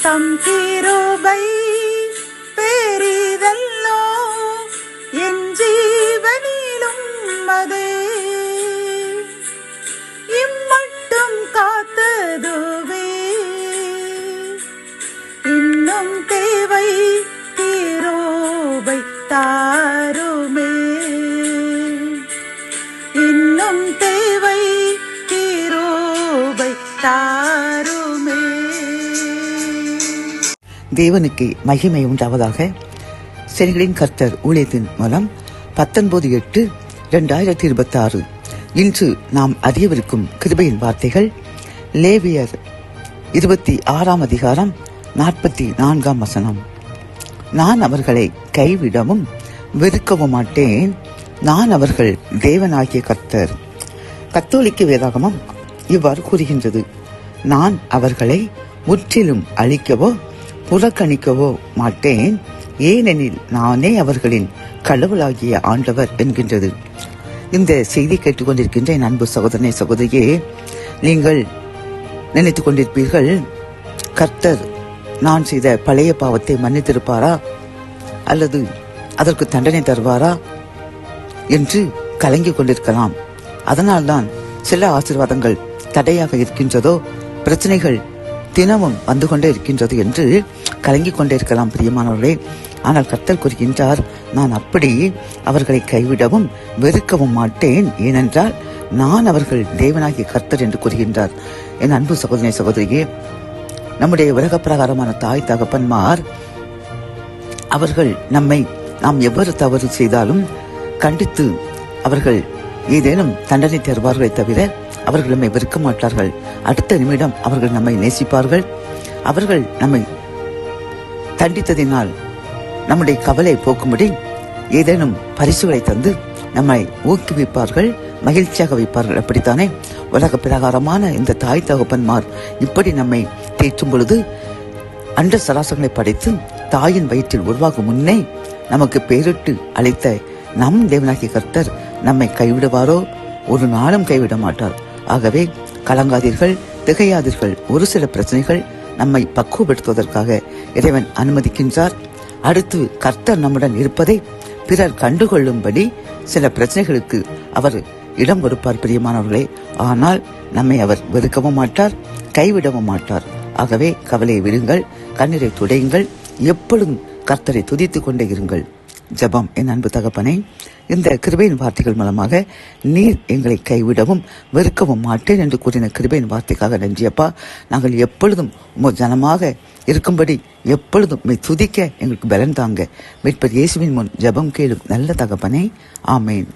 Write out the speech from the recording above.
தம் கிருபை பெரிதல்லோ என் ஜீவனிலும் அதே இம்மட்டும் காத்ததுவே இன்னும் தேவை கிருபை தாருமே இன்னும் தேவை கிருபை தாருமே. தேவனுக்கு மகிமை உண்டாவதாக. செடிகளின் கர்த்தர் ஊழியத்தின் மூலம் 19/8/2026 இன்று நாம் அறியவிருக்கும் கிருபையின் வார்த்தைகள் லேவியர் 26 அதிகாரம் 44 நான் அவர்களை கைவிடவும் வெறுக்கவும் மாட்டேன், நான் அவர்கள் தேவனாகிய கர்த்தர். கத்தோலிக்க வேதாகமம் இவ்வாறு கூறுகின்றது, நான் அவர்களை முற்றிலும் அழிக்கவோ புறக்கணிக்கவோ மாட்டேன், ஏனெனில் நானே அவர்களின் கடவுளாகிய ஆண்டவர் என்கின்றது. இந்த செய்தி கேட்டுக்கொண்டிருக்கின்ற என் அன்பு சகோதரனே சகோதரியே, நீங்கள் நினைத்துக் கொண்டிருப்பீர்கள், கர்த்தர் நான் செய்த பழைய பாவத்தை மன்னித்திருப்பாரா அல்லது அதற்கு தண்டனை தருவாரா என்று கலங்கிக் கொண்டிருக்கலாம். அதனால்தான் சில ஆசீர்வாதங்கள் தடையாக இருக்கின்றதோ, பிரச்சனைகள் தினமும் வந்து கொண்டே இருக்கின்றது என்று கலங்கிக் கொண்டே இருக்கலாம் பிரியமானவர்களே. ஆனால் கர்த்தர் கூறுகின்றார், நான் அப்படி அவர்களை கைவிடவும் வெறுக்கவும் மாட்டேன், ஏனென்றால் நான் அவர்கள் தேவனாகிய கர்த்தர் என்று கூறுகின்றார். என் அன்பு சகோதரனை சகோதரியே, நம்முடைய உலக பிரகாரமான தாய் தகப்பன்மார் அவர்கள் நாம் எவ்வளவு தவறு செய்தாலும் கண்டித்து அவர்கள் ஏதேனும் தண்டனை தருவார்களே தவிர அவர்கள் நம்மை வெறுக்க மாட்டார்கள். அடுத்த நிமிடம் அவர்கள் நம்மை நேசிப்பார்கள். அவர்கள் நம்மை தண்டித்ததினால் நம்முடைய கவலை போக்கும்படி ஏதேனும் பரிசுகளை தந்து நம்மை ஊக்குவிப்பார்கள், மகிழ்ச்சியாக வைப்பார்கள். அப்படித்தானே உலக பிரகாரமான இந்த தாய் தகப்பன்மார் இப்படி நம்மை தேற்றும் பொழுது அண்ட சராசரங்களை படைத்து தாயின் வயிற்றில் உருவாகும் முன்னே நமக்கு பேரிட்டு அழைத்த நம் தேவனாகிய கர்த்தர் நம்மை கைவிடுவாரோ? ஒரு நாளும் கைவிட மாட்டார். ஆகவே கலங்காதீர்கள், திகையாதீர்கள். ஒரு சில பிரச்சனைகள் நம்மை பக்குவப்படுத்துவதற்காக இறைவன் அனுமதிக்கின்றார். அடுத்து கர்த்தர் நம்முடன் இருப்பதை பிறர் கண்டுகொள்ளும்படி சில பிரச்சனைகளுக்கு அவர் இடம் கொடுப்பார் பிரியமானவர்களே. ஆனால் நம்மை அவர் வெறுக்கவும் மாட்டார், கைவிடவும் மாட்டார். ஆகவே கவலையை விடுங்கள், கண்ணீரை துடையுங்கள், எப்பொழுதும் கர்த்தரை துதித்துக் கொண்டே இருங்கள். ஜெபம். என் அன்பு தகப்பனே, இந்த கிருபையின் வார்த்தைகள் மூலமாக நீர் எங்களை கைவிடவும் வெறுக்கவும் மாட்டேன் என்று கூறின கிருபையின் வார்த்தைக்காக நன்றியப்பா. நாங்கள் எப்பொழுதும் ஜனமாக இருக்கும்படி எப்பொழுதும் துதிக்க எங்களுக்கு பலன் தாங்க. மீட்பர் இயேசுவின் முன் ஜெபம் கேளும் நல்ல தகப்பனே. ஆமேன்.